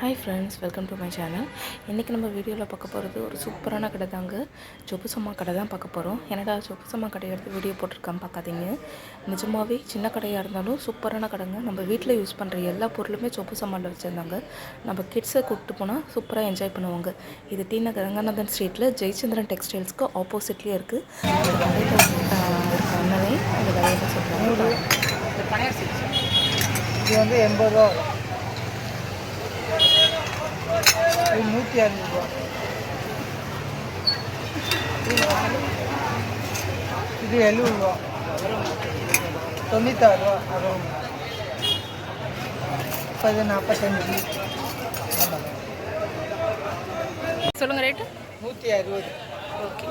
Hi friends, welcome to my channel. இன்றைக்கி நம்ம வீடியோவில் பார்க்க போகிறது ஒரு சூப்பரான கடை தாங்க. சொப்புசம்மா கடை தான் பார்க்க போகிறோம். என்னடா சொப்புசம்மா கடை எடுத்து வீடியோ போட்டிருக்கான்னு பார்க்காதீங்க. நிஜமாகவே சின்ன கடையாக இருந்தாலும் சூப்பரான கடைங்க. நம்ம வீட்டில் யூஸ் பண்ணுற எல்லா பொருளுமே சொப்புசம்மாவில் வச்சுருந்தாங்க. நம்ம கிட்ஸை கூப்பிட்டு போனால் சூப்பராக என்ஜாய் பண்ணுவாங்க. இது டி நகர் ரங்கநாதன் ஸ்ட்ரீட்டில் ஜெயச்சந்திரன் டெக்ஸ்டைல்ஸ்க்கு ஆப்போசிட்லேயே இருக்குது. அந்த கடையில் இருக்க அண்ணனே அந்த கடையை சொல்கிறாங்க. இது வந்து 80 ரூபா, இது 160 ரூபா, இது 70 ரூபா, 96 ரூபா, 60, 45. சொல்லுங்கள் ரேட்டு. 160. ஓகே,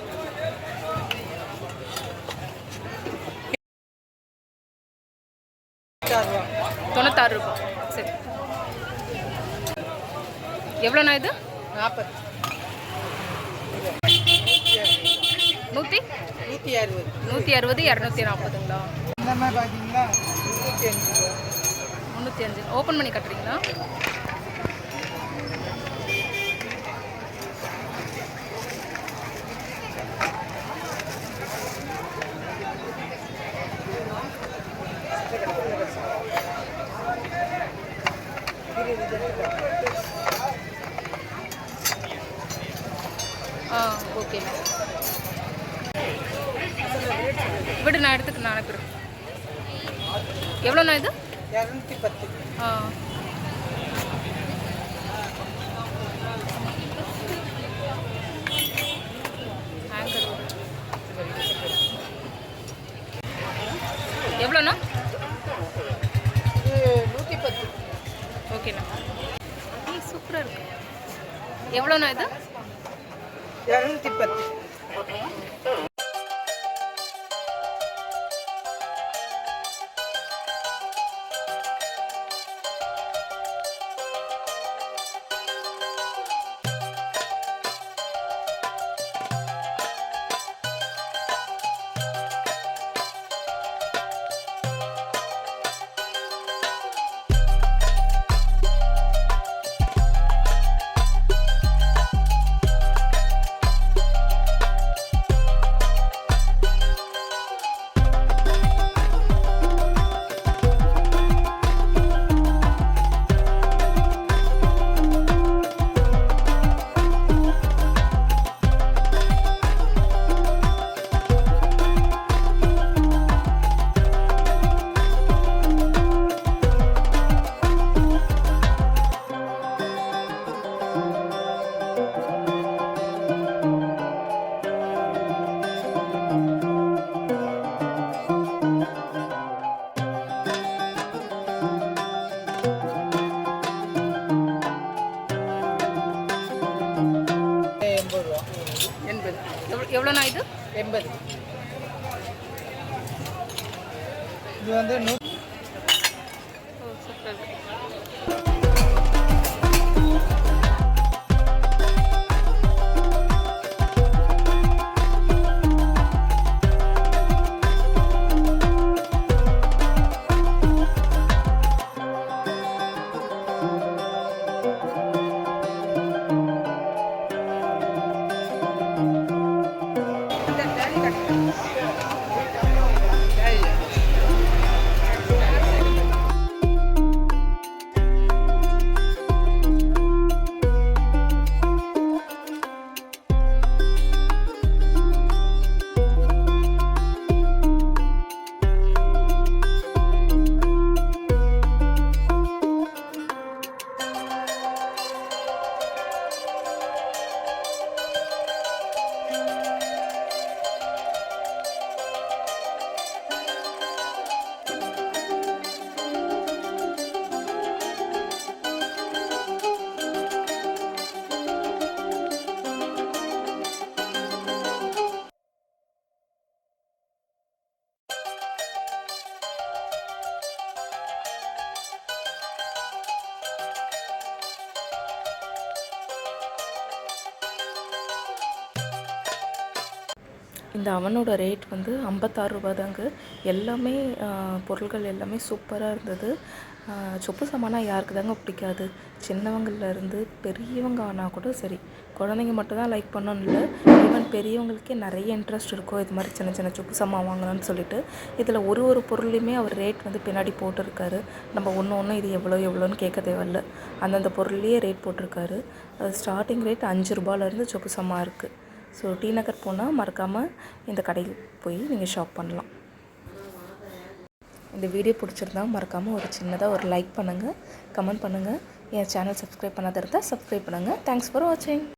96 ரூபா. சரி, எவ்வளோண்ணா இது? 40. 160, 240ங்களா? இந்த மாதிரி பார்த்தீங்கன்னா 305 ரூபா. 305. ஓப்பன் பண்ணி கட்டுறீங்களா? ஓகே, விடு, நான் அனுப்பிடுறேன். எவ்வளோண்ணா இது? 210. ஹேங்கர் எவ்வளோண்ணா? இது 110. ஓகேண்ணா. சூப்பராக இருக்கு. எவ்வளோண்ணா இது? 210. எவ்வளோண்ணா இது? 80. இது வந்து சூப்பராக இருக்கு. இந்த அவனோட ரேட் வந்து 56 ரூபா தாங்க. எல்லாமே பொருட்கள் எல்லாமே சூப்பராக இருந்தது. சொப்பு சாமானா யாருக்கு தாங்க பிடிக்காது? சின்னவங்கள்லேருந்து பெரியவங்க ஆனால் கூட சரி, குழந்தைங்க மட்டும் தான் லைக் பண்ணணும்னு இல்லை, ஈவன் பெரியவங்களுக்கே நிறைய இன்ட்ரெஸ்ட் இருக்கும் இது மாதிரி சின்ன சின்ன சொப்பு சாமான் வாங்கணும்னு சொல்லிட்டு. இதில் ஒரு பொருளையுமே அவர் ரேட் வந்து பின்னாடி போட்டிருக்காரு. நம்ம ஒன்று இது எவ்வளோன்னு கேட்க தேவையில்ல, அந்தந்த பொருள்லேயே ரேட் போட்டிருக்காரு. அது ஸ்டார்டிங் ரேட் 5 ரூபாயிலேருந்து சொப்பு சாமான் இருக்குது. ஸோ டி நகர் போனால் மறக்காமல் இந்த கடையில் போய் நீங்கள் ஷாப் பண்ணலாம். இந்த வீடியோ பிடிச்சிருந்தா மறக்காமல் ஒரு சின்னதாக ஒரு லைக் பண்ணுங்கள், கமெண்ட் பண்ணுங்கள். என் சேனல் சப்ஸ்கிரைப் பண்ணாத இருந்தால் சப்ஸ்கிரைப் பண்ணுங்கள். தேங்க்ஸ் ஃபார் வாட்சிங்.